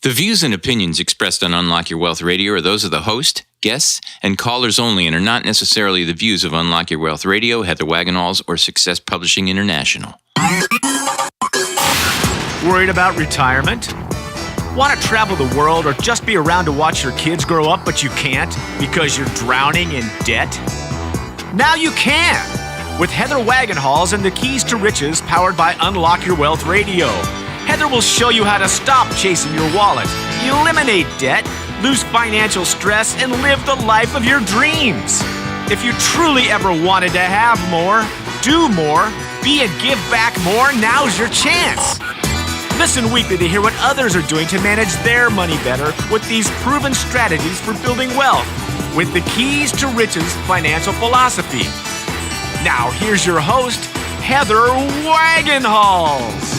The views and opinions expressed on Unlock Your Wealth Radio are those of the host, guests, and callers only and are not necessarily the views of Unlock Your Wealth Radio, Heather Wagenhals, or Success Publishing International. Worried about retirement? Want to travel the world or just be around to watch your kids grow up but you can't because you're drowning in debt? Now you can! With Heather Wagenhals and the Keys to Riches powered by Unlock Your Wealth Radio. Heather will show you how to stop chasing your wallet, eliminate debt, lose financial stress, and live the life of your dreams. If you truly ever wanted to have more, do more, be and give back more, now's your chance. Listen weekly to hear what others are doing to manage their money better with these proven strategies for building wealth with the Keys to Riches financial philosophy. Now here's your host, Heather Wagenhals.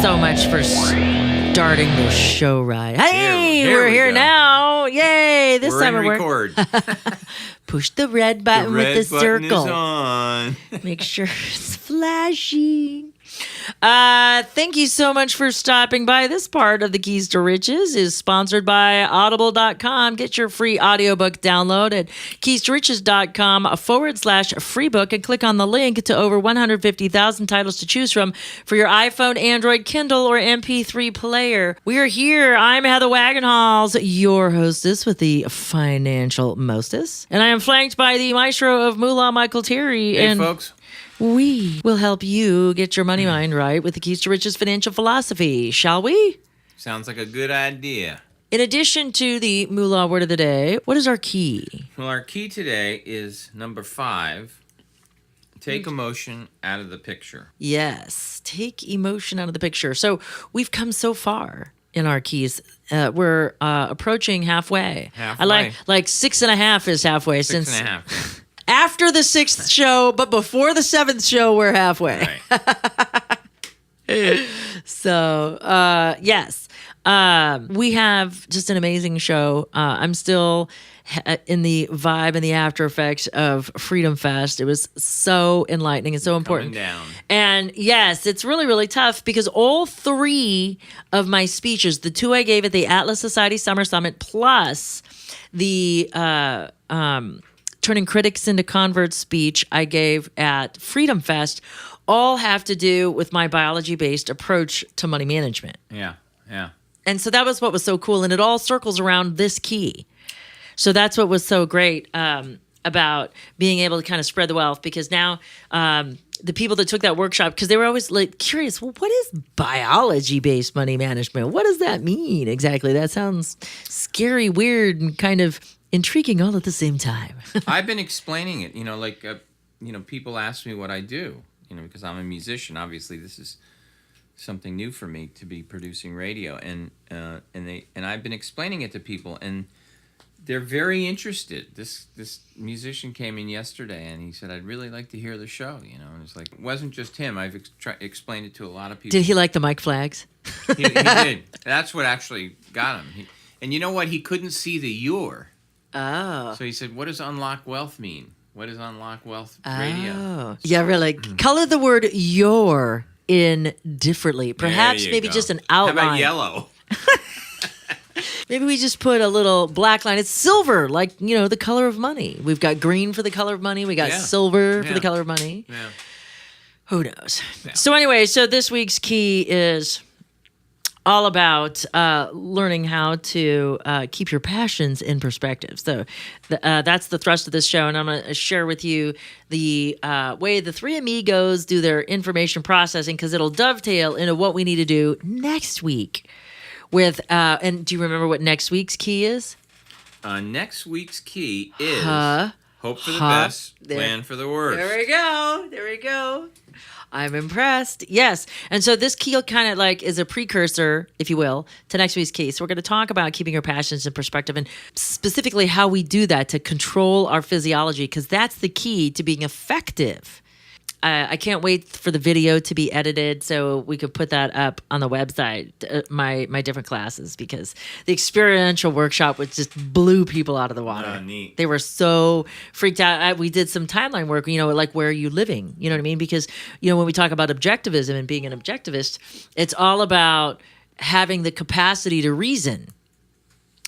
So much for starting the show right. Hey, we're here now. Yay. This time we're we're record. Push the red button with the circle. Is on. Make sure it's flashing. Thank you so much for stopping by. This part of the Keys to Riches is sponsored by audible.com. Get your free audiobook download at keystoriches.com/free book and click on the link to over 150,000 titles to choose from for your iPhone, Android, Kindle, or MP3 player. We are here. I'm Heather Wagenhals, your hostess with the financial mostess. And I am flanked by the maestro of Moolah, Michael Terry. Hey, folks. We will help you get your money mind right with the Keys to Riches financial philosophy, shall we? Sounds like a good idea. In addition to the Moolah word of the day, what is our key? Well, our key today is number 5. Take emotion out of the picture. Yes, take emotion out of the picture. So we've come so far in our keys. We're approaching halfway. Halfway. I like 6.5 is halfway. 6.5. After the 6th show, but before the 7th show, we're halfway. Right. So, yes. We have just an amazing show. I'm still in the vibe and the after effects of Freedom Fest. It was so enlightening and so important. Down. And yes, it's really, really tough because all 3 of my speeches, the 2 I gave at the Atlas Society Summer Summit, plus the Turning Critics into Converts speech I gave at Freedom Fest, all have to do with my biology-based approach to money management. Yeah. And so that was what was so cool, and it all circles around this key. So that's what was so great about being able to kind of spread the wealth, because now the people that took that workshop, because they were always like curious, well, what is biology-based money management? What does that mean exactly? That sounds scary, weird, and kind of intriguing all at the same time. I've been explaining it, people ask me what I do, because I'm a musician. Obviously, this is something new for me to be producing radio, and I've been explaining it to people, and they're very interested. This musician came in yesterday, and he said, "I'd really like to hear the show." And it's like, it wasn't just him. I've explained it to a lot of people. Did he like the mic flags? He did. That's what actually got him. And you know what? He couldn't see the "your." Oh. So he said, "What does unlock wealth mean? What is unlock wealth radio?" Oh. Yeah, really. Color the word "your" in differently. Perhaps maybe go. just an outline. How about yellow? Maybe we just put a little black line. It's silver, like, the color of money. We've got green for the color of money. We got silver for the color of money. Yeah. Who knows? Yeah. So anyway, this week's key is all about learning how to keep your passions in perspective. So that's the thrust of this show, and I'm going to share with you the way the 3 Amigos do their information processing, because it'll dovetail into what we need to do next week. And do you remember what next week's key is? Next week's key is hope for the best, plan for the worst. There we go. I'm impressed. Yes. And so this key kind of is a precursor, if you will, to next week's key. So we're going to talk about keeping your passions in perspective, and specifically how we do that to control our physiology, because that's the key to being effective I can't wait for the video to be edited so we could put that up on the website, my different classes, because the experiential workshop was just blew people out of the water. Neat. They were so freaked out. We did some timeline work, like where are you living? You know what I mean? Because, when we talk about objectivism and being an objectivist, it's all about having the capacity to reason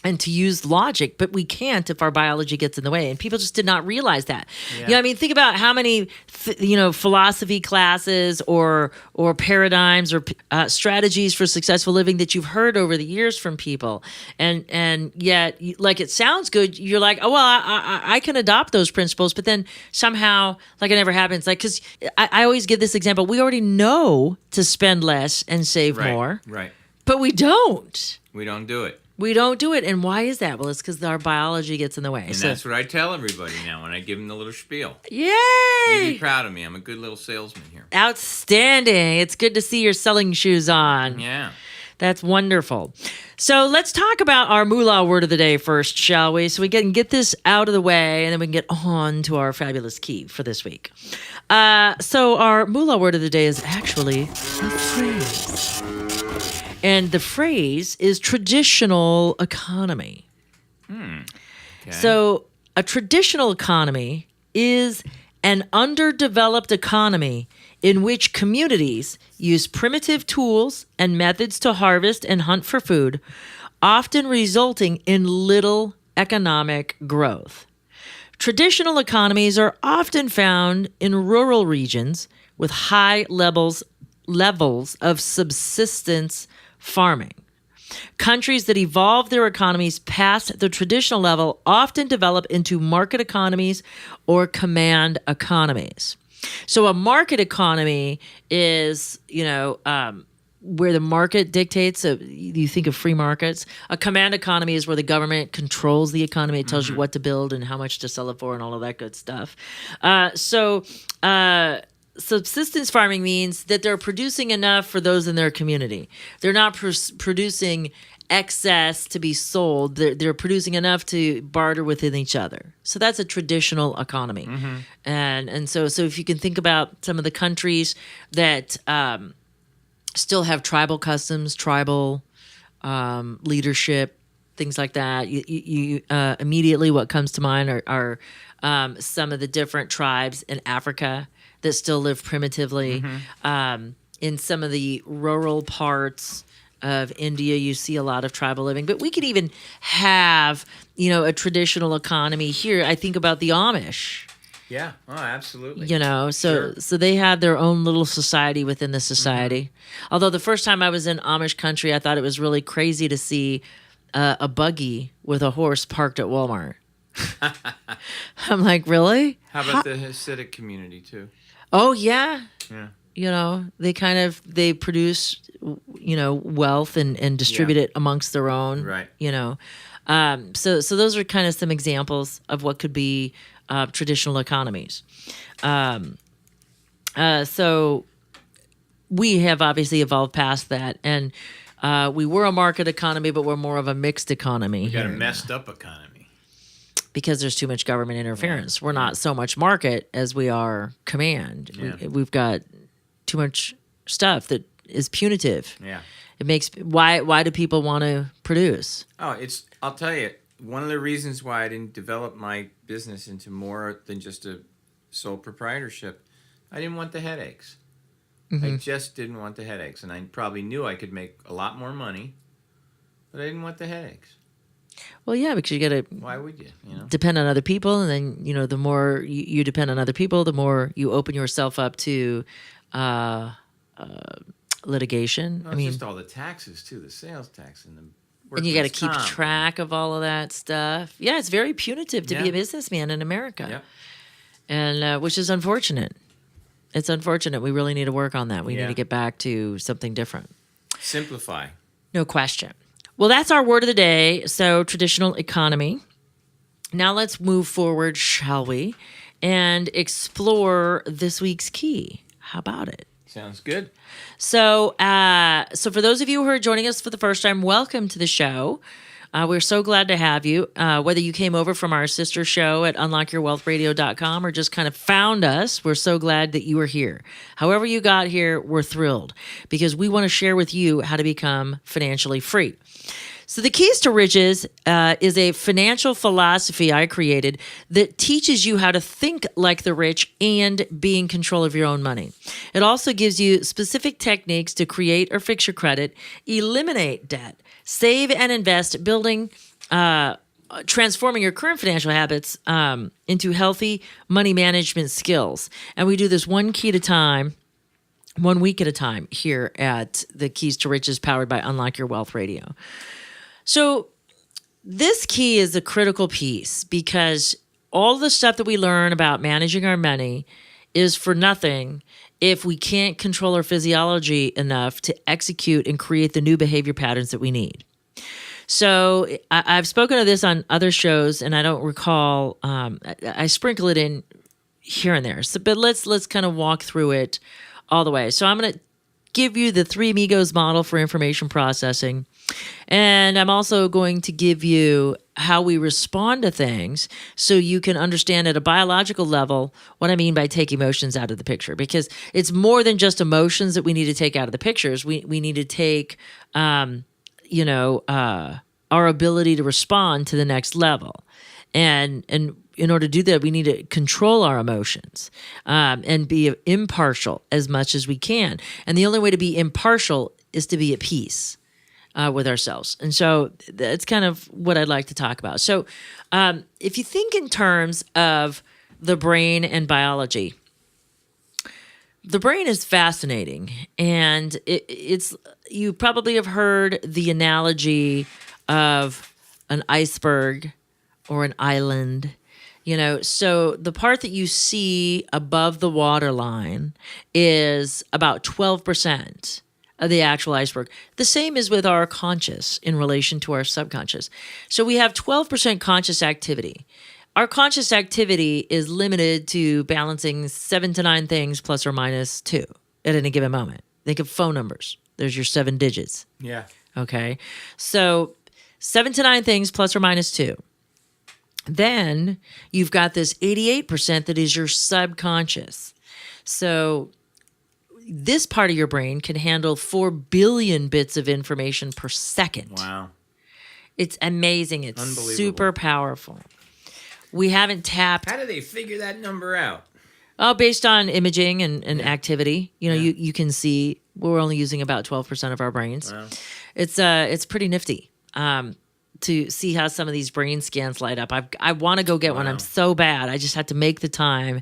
and to use logic, but we can't if our biology gets in the way. And people just did not realize that. Yeah. Think about how many, philosophy classes or paradigms or strategies for successful living that you've heard over the years from people. And yet, like, it sounds good. You're like, oh, well, I can adopt those principles, but then somehow, like, it never happens. Like, because I always give this example. We already know to spend less and save more. Right. But we don't. We don't do it. We don't do it. And why is that? Well, it's because our biology gets in the way. And that's what I tell everybody now when I give them the little spiel. Yay! You be proud of me. I'm a good little salesman here. Outstanding. It's good to see your selling shoes on. Yeah. That's wonderful. So let's talk about our moolah word of the day first, shall we? So we can get this out of the way, and then we can get on to our fabulous key for this week. So our moolah word of the day is actually a phrase. And the phrase is traditional economy. Okay. So a traditional economy is an underdeveloped economy in which communities use primitive tools and methods to harvest and hunt for food, often resulting in little economic growth. Traditional economies are often found in rural regions with high levels of subsistence farming. Countries that evolve their economies past the traditional level often develop into market economies or command economies. So a market economy is, where the market dictates. You think of free markets. A command economy is where the government controls the economy. It tells you what to build and how much to sell it for and all of that good stuff. Subsistence farming means that they're producing enough for those in their community. They're not producing excess to be sold. They're producing enough to barter within each other. So that's a traditional economy. And so if you can think about some of the countries that still have tribal customs, tribal leadership, things like that, you immediately what comes to mind are some of the different tribes in Africa that still live primitively. In some of the rural parts of India, you see a lot of tribal living. But we could even have, a traditional economy here. I think about the Amish. Yeah. Oh, absolutely. So they have their own little society within the society. Although the first time I was in Amish country, I thought it was really crazy to see a buggy with a horse parked at Walmart. I'm like, really? How about the Hasidic community too? Oh, yeah. Yeah. They produce, wealth and distribute it amongst their own. Right. So those are kind of some examples of what could be traditional economies. So we have obviously evolved past that, and we were a market economy, but we're more of a mixed economy. We got a here messed up economy. Because there's too much government interference. We're not so much market as we are command. Yeah. We've got too much stuff that is punitive. Yeah. It makes why do people want to produce? Oh, I'll tell you, one of the reasons why I didn't develop my business into more than just a sole proprietorship, I didn't want the headaches. I just didn't want the headaches, and I probably knew I could make a lot more money, but I didn't want the headaches. Well, yeah, because you got to. Why would you? Depend on other people, and then the more you depend on other people, the more you open yourself up to litigation. No, it's just all the taxes too, the sales tax and the. And you got to keep track of all of that stuff. Yeah, it's very punitive to be a businessman in America. Yep. And which is unfortunate. It's unfortunate. We really need to work on that. We need to get back to something different. Simplify. No question. Well, that's our word of the day. So, traditional economy. Now let's move forward, shall we, and explore this week's key. How about it? Sounds good. So for those of you who are joining us for the first time, welcome to the show. We're so glad to have you. Whether you came over from our sister show at unlockyourwealthradio.com or just kind of found us, we're so glad that you were here. However you got here, we're thrilled because we want to share with you how to become financially free. So the Keys to Riches is a financial philosophy I created that teaches you how to think like the rich and be in control of your own money. It also gives you specific techniques to create or fix your credit, eliminate debt, save and invest, building, transforming your current financial habits into healthy money management skills. And we do this one week at a time here at the Keys to Riches powered by Unlock Your Wealth Radio. So this key is a critical piece because all the stuff that we learn about managing our money is for nothing if we can't control our physiology enough to execute and create the new behavior patterns that we need. So I've spoken of this on other shows, and I don't recall. I sprinkle it in here and there. So, but let's kind of walk through it all the way. So I'm going to give you the 3 Amigos model for information processing. And I'm also going to give you how we respond to things so you can understand at a biological level what I mean by take emotions out of the picture. Because it's more than just emotions that we need to take out of the pictures. We need to take, our ability to respond to the next level. And in order to do that, we need to control our emotions and be impartial as much as we can. And the only way to be impartial is to be at peace with ourselves. And so that's kind of what I'd like to talk about. So if you think in terms of the brain and biology, the brain is fascinating. And it's you probably have heard the analogy of an iceberg or an island. So the part that you see above the waterline is about 12% of the actual iceberg. The same is with our conscious in relation to our subconscious. So we have 12% conscious activity. Our conscious activity is limited to balancing 7 to 9 things plus or minus 2 at any given moment. Think of phone numbers. There's your 7 digits. Yeah. Okay. So 7 to 9 things plus or minus 2. Then you've got this 88% that is your subconscious. So this part of your brain can handle 4 billion bits of information per second. Wow. It's amazing. It's super powerful. We haven't tapped. How do they figure that number out? Oh, based on imaging and activity. You can see we're only using about 12% of our brains. Wow. It's pretty nifty. To see how some of these brain scans light up. I want to go get one. I'm so bad. I just had to make the time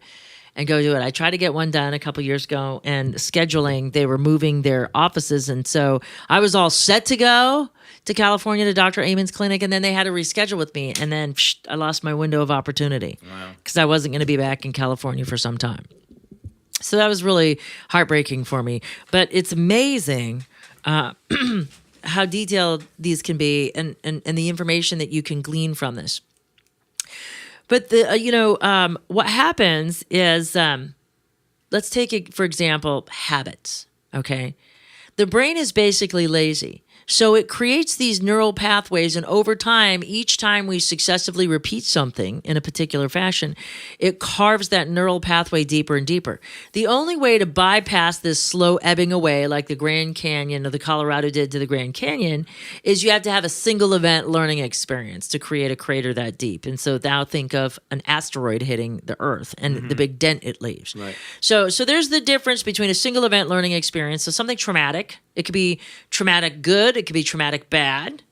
and go do it. I tried to get one done a couple years ago, and scheduling, they were moving their offices. And so I was all set to go to California to Dr. Amon's clinic, and then they had to reschedule with me. And then I lost my window of opportunity because I wasn't going to be back in California for some time. So that was really heartbreaking for me. But it's amazing how detailed these can be and the information that you can glean from this. But what happens is, let's take it, for example, habits, okay? The brain is basically lazy. So it creates these neural pathways, and over time, each time we successively repeat something in a particular fashion, it carves that neural pathway deeper and deeper. The only way to bypass this slow ebbing away, like the Grand Canyon or the Colorado did to the Grand Canyon, is you have to have a single event learning experience to create a crater that deep. And so now think of an asteroid hitting the Earth and the big dent it leaves. Right. So there's the difference between a single event learning experience, so something traumatic. It could be traumatic good, it could be traumatic bad,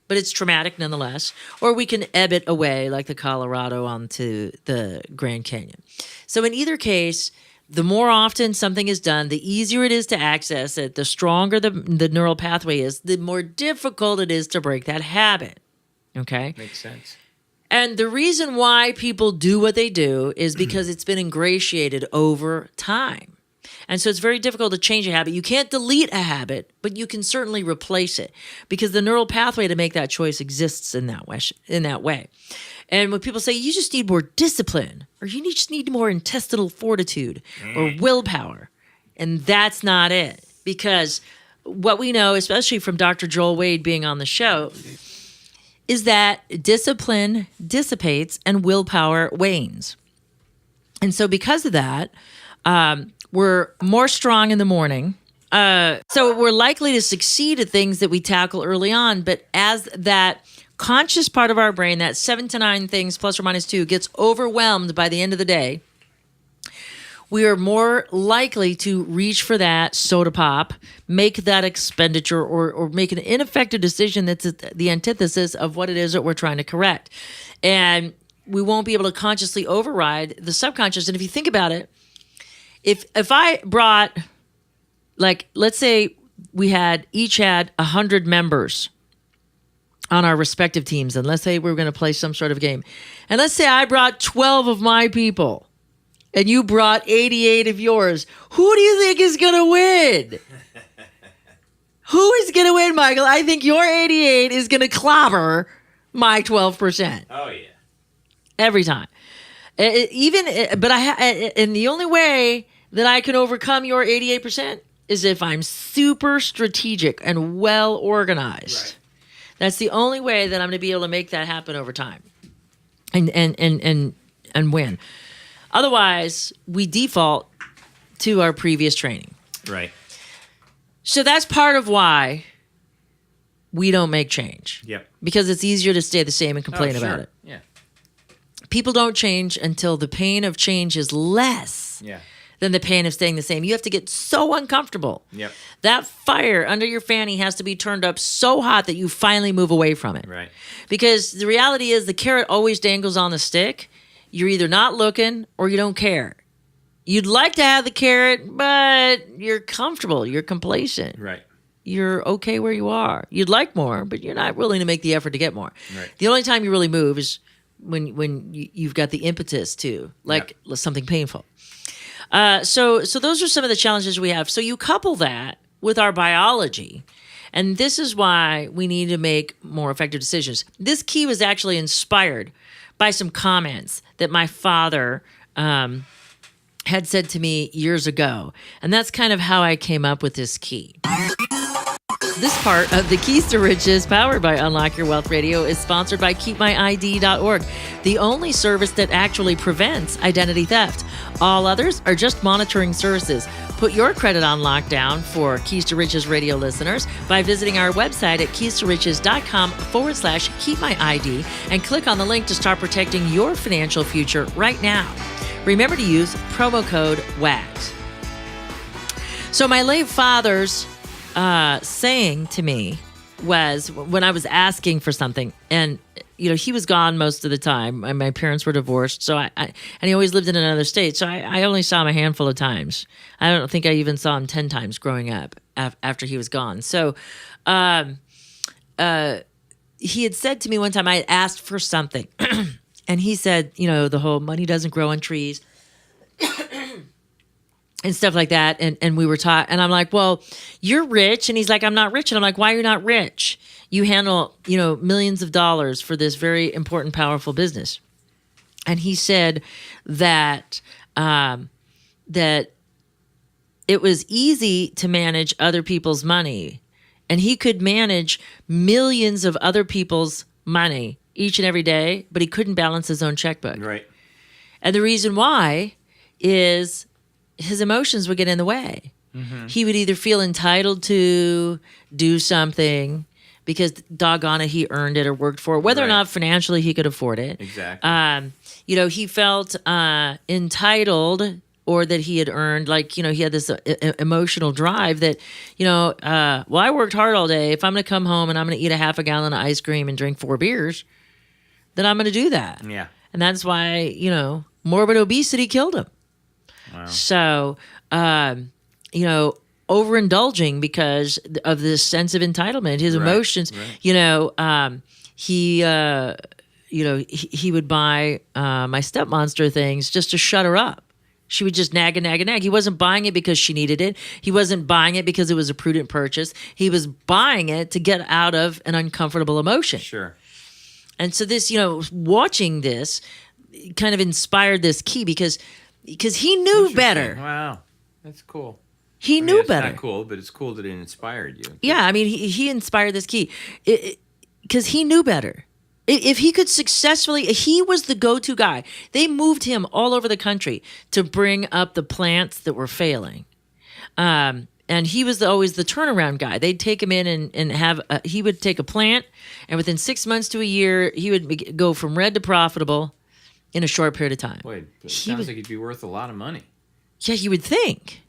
but it's traumatic nonetheless. Or we can ebb it away like the Colorado onto the Grand Canyon. So in either case, the more often something is done, the easier it is to access it, the stronger the neural pathway is, the more difficult it is to break that habit. Okay? Makes sense. And the reason why people do what they do is because it's been ingratiated over time. And so it's very difficult to change a habit. You can't delete a habit, but you can certainly replace it because the neural pathway to make that choice exists in that way. And when people say you just need more discipline or you just need more intestinal fortitude or willpower, and that's not it. Because what we know, especially from Dr. Joel Wade being on the show, is that discipline dissipates and willpower wanes. And so because of that, we're more strong in the morning. So we're likely to succeed at things that we tackle early on. But as that conscious part of our brain, that 7 to 9 things plus or minus 2, gets overwhelmed by the end of the day, we are more likely to reach for that soda pop, make that expenditure, or make an ineffective decision that's the antithesis of what it is that we're trying to correct. And we won't be able to consciously override the subconscious. And if you think about it, if I brought, like, let's say we each had 100 members on our respective teams, and let's say we were going to play some sort of game. And let's say I brought 12 of my people, and you brought 88 of yours. Who do you think is going to win? Who is going to win, Michael? I think your 88 is going to clobber my 12%. Oh, yeah. Every time. And the only way that I can overcome your 88% is if I'm super strategic and well organized. Right. That's the only way that I'm going to be able to make that happen over time and win. Otherwise, we default to our previous training. Right. So that's part of why we don't make change. Yep. Because it's easier to stay the same and complain sure. about it. Yeah. People don't change until the pain of change is less than the pain of staying the same. You have to get so uncomfortable. Yep. That fire under your fanny has to be turned up so hot that you finally move away from it. Right. Because the reality is the carrot always dangles on the stick. You're either not looking or you don't care. You'd like to have the carrot, but you're comfortable. You're complacent. Right. You're okay where you are. You'd like more, but you're not willing to make the effort to get more. Right. The only time you really move is when you've got the impetus to, like something painful. So those are some of the challenges we have. So you couple that with our biology, and this is why we need to make more effective decisions. This key was actually inspired by some comments that my father had said to me years ago, and that's kind of how I came up with this key. This part of the Keys to Riches, powered by Unlock Your Wealth Radio, is sponsored by KeepMyID.org, the only service that actually prevents identity theft. All others are just monitoring services. Put your credit on lockdown for Keys to Riches radio listeners by visiting our website at keystoriches.com/keepmyid and click on the link to start protecting your financial future right now. Remember to use promo code WAGS. So my late father's saying to me was, when I was asking for something, and he was gone most of the time. My parents were divorced, so and he always lived in another state. So I only saw him a handful of times. I don't think I even saw him 10 times growing up after he was gone. So he had said to me one time, I asked for something, and he said, the whole money doesn't grow on trees. And stuff like that. And we were taught, and I'm like, well, you're rich. And he's like, I'm not rich. And I'm like, why are you not rich? You handle, millions of dollars for this very important, powerful business. And he said that, that it was easy to manage other people's money, and he could manage millions of other people's money each and every day, but he couldn't balance his own checkbook. Right. And the reason why is his emotions would get in the way. Mm-hmm. He would either feel entitled to do something because doggone it, he earned it or worked for it, whether or not financially he could afford it. Exactly. He felt entitled, or that he had earned, he had this emotional drive that, I worked hard all day. If I'm going to come home and I'm going to eat a half a gallon of ice cream and drink 4 beers, then I'm going to do that. Yeah. And that's why, morbid obesity killed him. Wow. So, overindulging because of this sense of entitlement, his emotions, he would buy my stepmonster things just to shut her up. She would just nag and nag and nag. He wasn't buying it because she needed it. He wasn't buying it because it was a prudent purchase. He was buying it to get out of an uncomfortable emotion. Sure. And so this, watching this kind of inspired this key because he knew better. Wow, that's cool. He knew it's better. Not cool, but it's cool that it inspired you. Yeah, I mean, he inspired this key because he knew better. If he could successfully, he was the go-to guy. They moved him all over the country to bring up the plants that were failing. And he was always the turnaround guy. They'd take him in and have, he would take a plant, and within 6 months to a year, he would go from red to profitable in a short period of time. Wait, it sounds like he'd be worth a lot of money. Yeah, you would think.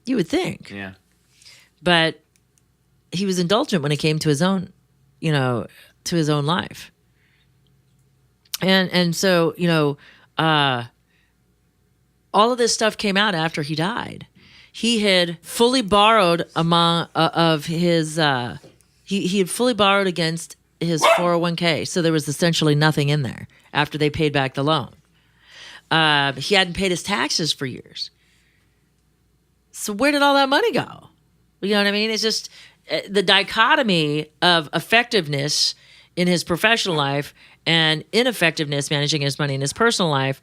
You would think. Yeah. But he was indulgent when it came to his own, to his own life. And so, all of this stuff came out after he died. He had fully borrowed of his, he had fully borrowed against his 401k. So there was essentially nothing in there after they paid back the loan. He hadn't paid his taxes for years. So where did all that money go? You know what I mean? It's just the dichotomy of effectiveness in his professional life and ineffectiveness managing his money in his personal life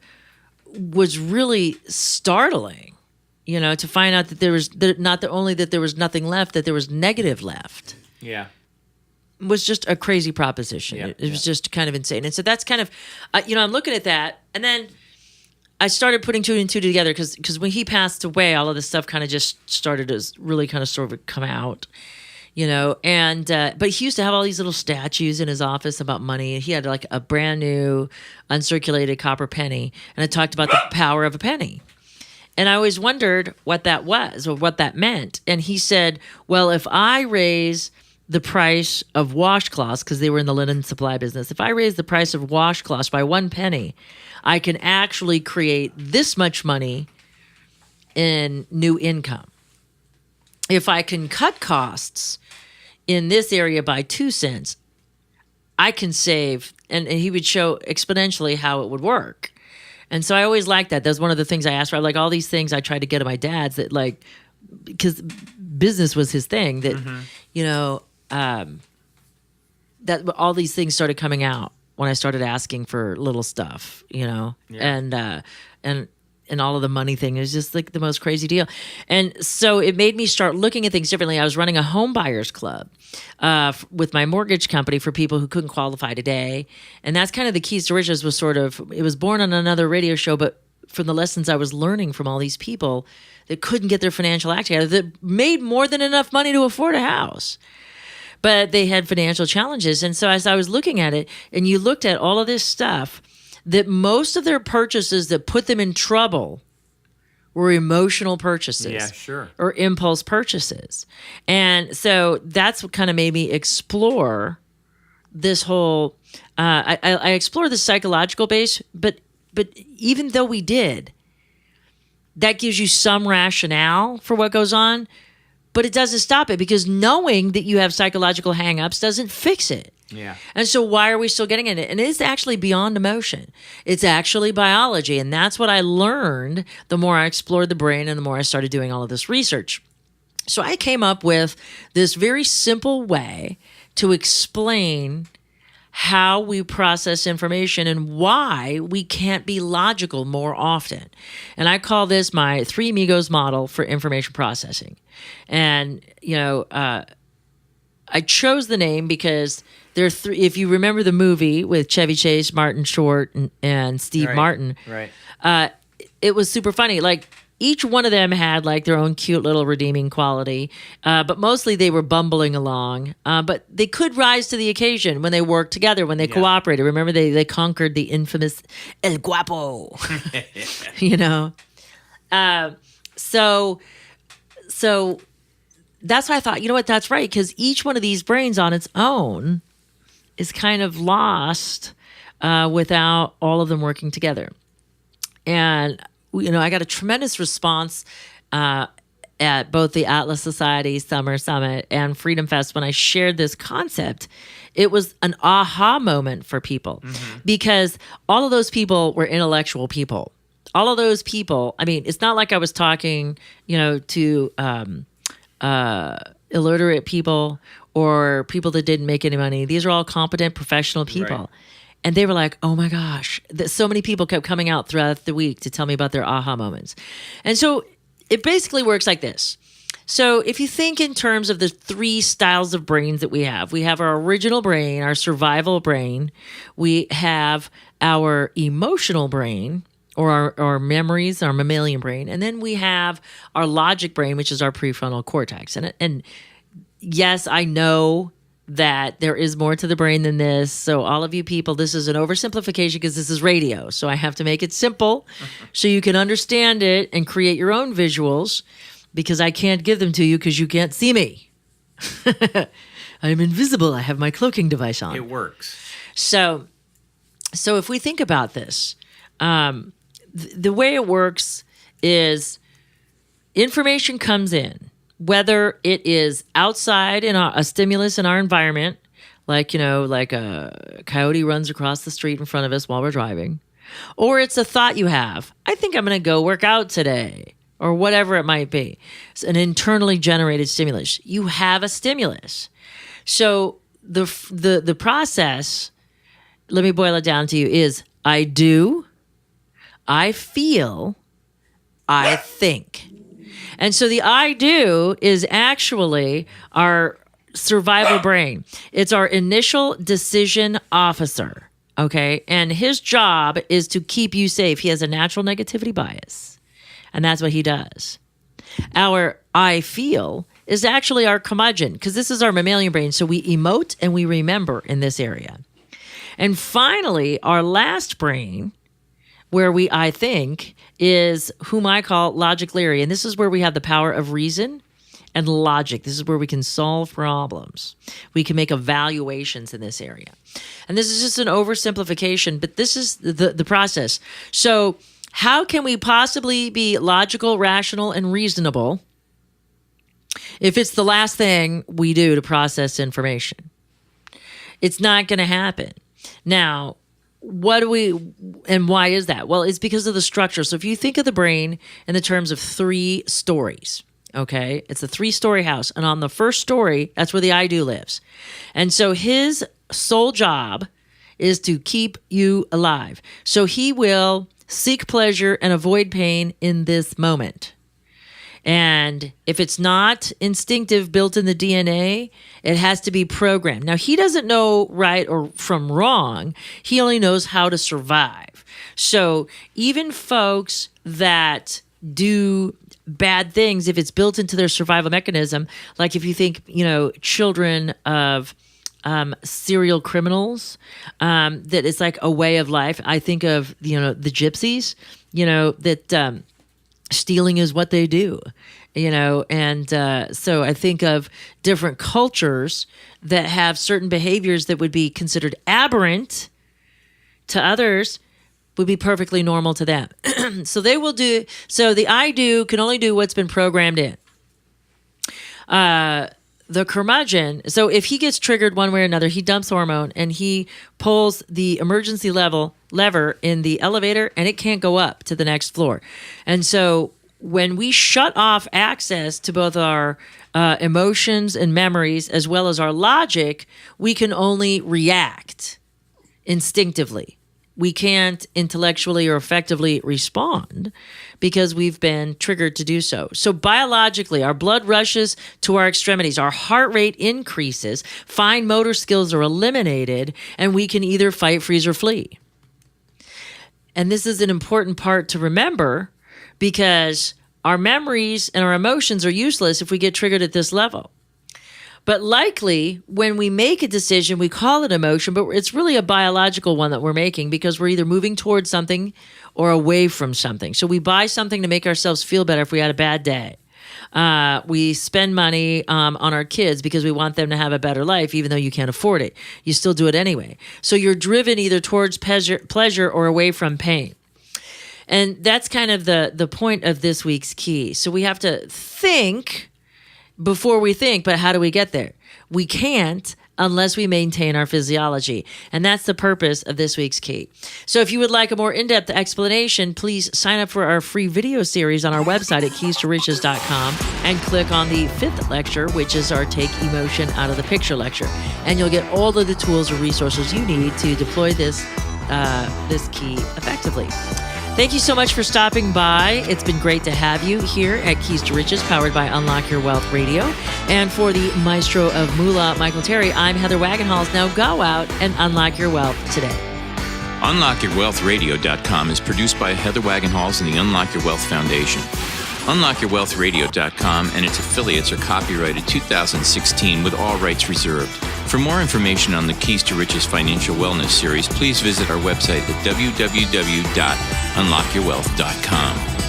was really startling, to find out that there was not only that there was nothing left, that there was negative left. Yeah. It was just a crazy proposition. Yeah, it was just kind of insane. And so that's kind of, I'm looking at that. And then I started putting two and two together because when he passed away, all of this stuff kind of just started to really kind of sort of come out. And but he used to have all these little statues in his office about money. He had like a brand new uncirculated copper penny, and it talked about the power of a penny. And I always wondered what that was or what that meant. And he said, well, if I raise the price of washcloths, because they were in the linen supply business, if I raise the price of washcloths by 1 penny, I can actually create this much money in new income. If I can cut costs in this area by 2 cents, I can save, and he would show exponentially how it would work. And so I always liked that. That's one of the things I asked for. Like all these things I tried to get at my dad's that because business was his thing, that, that all these things started coming out when I started asking for little stuff, Yeah. and all of the money thing is just like the most crazy deal. And so it made me start looking at things differently. I was running a home buyers club with my mortgage company for people who couldn't qualify today. And that's kind of the keys to riches it was born on another radio show, but from the lessons I was learning from all these people that couldn't get their financial act together, that made more than enough money to afford a house, but they had financial challenges. And so as I was looking at it, and you looked at all of this stuff, that most of their purchases that put them in trouble were emotional purchases. Yeah, sure. Or impulse purchases. And so that's what kind of made me explore this whole, I explored the psychological base, but even though we did, that gives you some rationale for what goes on, but it doesn't stop it, because knowing that you have psychological hangups doesn't fix it. Yeah. And so why are we still getting in it? And it's actually beyond emotion. It's actually biology. And that's what I learned the more I explored the brain and the more I started doing all of this research. So I came up with this very simple way to explain how we process information and why we can't be logical more often. And I call this my 3 Amigos model for information processing. And, I chose the name because there are 3. If you remember the movie with Chevy Chase, Martin Short, and Steve Martin, right? It was super funny. Like each one of them had like their own cute little redeeming quality, but mostly they were bumbling along. But they could rise to the occasion when they worked together, when they cooperated. Remember, they conquered the infamous El Guapo, So that's why I thought, you know what, that's right, because each one of these brains on its own is kind of lost without all of them working together. And, I got a tremendous response at both the Atlas Society Summer Summit and Freedom Fest when I shared this concept. It was an aha moment for people, because all of those people were intellectual people. All of those people, I mean, it's not like I was talking, to illiterate people or people that didn't make any money. These are all competent professional people. Right. And they were like, oh my gosh, so many people kept coming out throughout the week to tell me about their aha moments. And so it basically works like this. So if you think in terms of the three styles of brains that we have our original brain, our survival brain, we have our emotional brain, or our memories, our mammalian brain, and then we have our logic brain, which is our prefrontal cortex. And yes, I know that there is more to the brain than this. So all of you people, this is an oversimplification because this is radio. So I have to make it simple so you can understand it and create your own visuals, because I can't give them to you because you can't see me. I'm invisible. I have my cloaking device on. It works. So if we think about this, the way it works is information comes in, whether it is outside in a stimulus in our environment, like a coyote runs across the street in front of us while we're driving, or it's a thought you have. I think I'm going to go work out today, or whatever it might be. It's an internally generated stimulus. You have a stimulus. So the process, let me boil it down to you, is I do, I feel, I think. And so the I do is actually our survival brain. It's our initial decision officer, okay? And his job is to keep you safe. He has a natural negativity bias, and that's what he does. Our I feel is actually our curmudgeon, because this is our mammalian brain, so we emote and we remember in this area. And finally, our last brain, where I think, is whom I call logic Larry. And this is where we have the power of reason and logic. This is where we can solve problems. We can make evaluations in this area. And this is just an oversimplification, but this is the process. So how can we possibly be logical, rational, and reasonable if it's the last thing we do to process information? It's not going to happen. Now, and why is that? Well, it's because of the structure. So if you think of the brain in the terms of 3 stories, okay, it's a 3-story house. And on the first story, that's where the I do lives. And so his sole job is to keep you alive. So he will seek pleasure and avoid pain in this moment. And if it's not instinctive, built in the DNA, it has to be programmed. Now, he doesn't know right or from wrong. He only knows how to survive. So even folks that do bad things, if it's built into their survival mechanism, like if you think, children of serial criminals, that it's like a way of life. I think of, the gypsies, that stealing is what they do, and so I think of different cultures that have certain behaviors that would be considered aberrant to others, would be perfectly normal to them. So they will do, so the I do can only do what's been programmed in. The curmudgeon, so if he gets triggered one way or another, he dumps hormone and he pulls the emergency lever in the elevator, and it can't go up to the next floor. And so when we shut off access to both our emotions and memories as well as our logic, we can only react instinctively. We can't intellectually or effectively respond because we've been triggered to do so. So biologically, our blood rushes to our extremities, our heart rate increases, fine motor skills are eliminated, and we can either fight, freeze, or flee. And this is an important part to remember, because our memories and our emotions are useless if we get triggered at this level. But likely, when we make a decision, we call it emotion, but it's really a biological one that we're making, because we're either moving towards something or away from something. So we buy something to make ourselves feel better if we had a bad day. We spend money on our kids because we want them to have a better life, even though you can't afford it. You still do it anyway. So you're driven either towards pleasure or away from pain. And that's kind of the point of this week's key. So we have to think before we think, but how do we get there? We can't unless we maintain our physiology. And that's the purpose of this week's key. So if you would like a more in-depth explanation, please sign up for our free video series on our website at keystoriches.com and click on the 5th lecture, which is our Take Emotion Out of the Picture lecture. And you'll get all of the tools or resources you need to deploy this key effectively. Thank you so much for stopping by. It's been great to have you here at Keys to Riches, powered by Unlock Your Wealth Radio. And for the maestro of Moolah, Michael Terry, I'm Heather Wagenhals. Now go out and unlock your wealth today. UnlockYourWealthRadio.com is produced by Heather Wagenhals and the Unlock Your Wealth Foundation. UnlockYourWealthRadio.com and its affiliates are copyrighted 2016 with all rights reserved. For more information on the Keys to Riches Financial Wellness Series, please visit our website at www.unlockyourwealth.com.